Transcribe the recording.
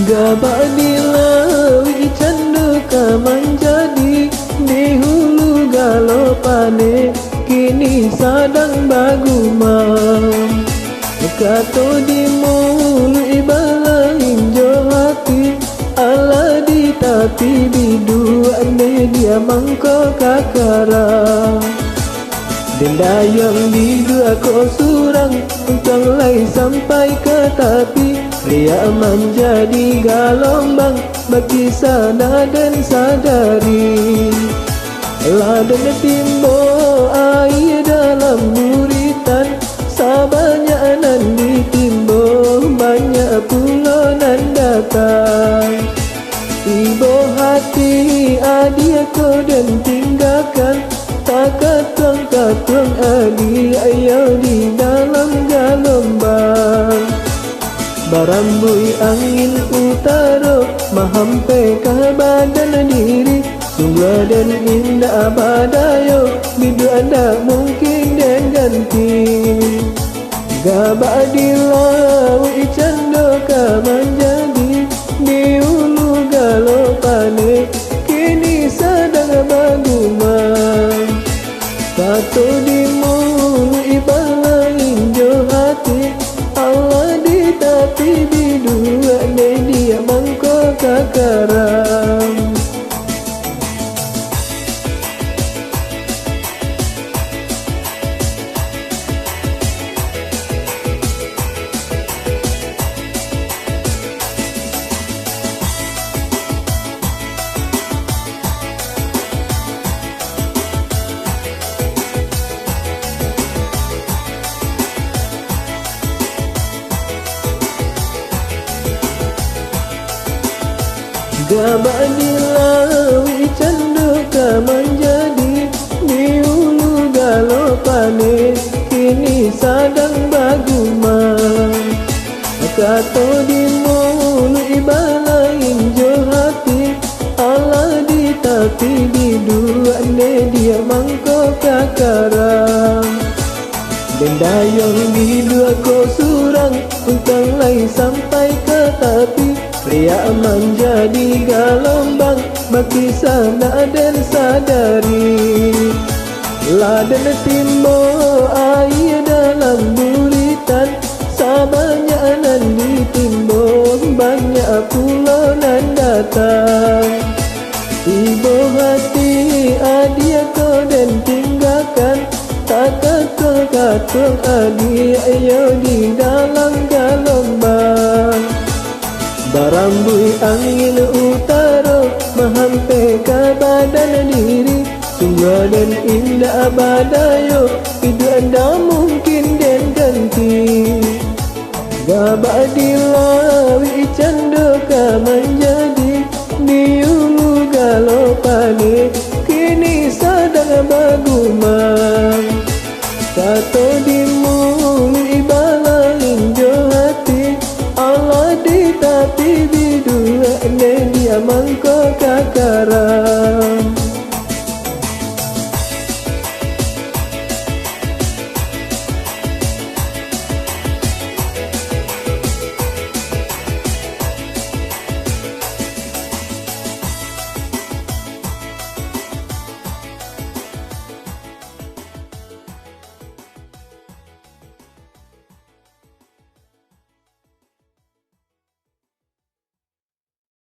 Gabak dilawi candu kamanjadi di hulu galau pane kini sadang bagumam. Kato di mulu ibala injo hati ala di tapi bidu ane dia mangko kakara. Denda yang bidu aku surang untang lai sampai ke tapi ria menjadi galombang bagi sana dan sadari. Ladan timbo air dalam buritan sabanya nan ditimbo banyak pulau nan datang. Ibu hati adik aku dan tinggalkan tak katuang adik ayo di dalam galombang. Barambui angin utara mahampe ke badan diri sungguh dan indah badayo bidu anda mungkin dan ganti. Gabak dilawi cando kamanjadi di ulu galau pane kini sadang bagumam. Kato di mulu ibala injo hati Allah di tapi bidu ane dia mangko kakaram. Gabak dilawi candu kamanjadi di ulu galau pane kini sadang bagumam. Kato di mulu ibala injo hati Allah di tapi bidu ane dia mangko kakaram. Denda yang bidu aku surang untang lai sampai ke tapi ria menjadi galombang bagi sana dan sadari. Ladan timbo air dalam buritan sabanya nan ditimbo banyak pulau nan datang. Ibu hati adik aku dan tinggalkan tak katuang adik ayo di dalam galombang. Barambui angin utara mahampe ke badan diri sungguh dan indah badayo hidup anda mungkin dan ganti. Gabak dilawi candu kamanjadi di ulu galau pane kini sadang bagumam. Kato di mulu ibala injo hati Allah di tapi bidu ane dia mangko kakaram.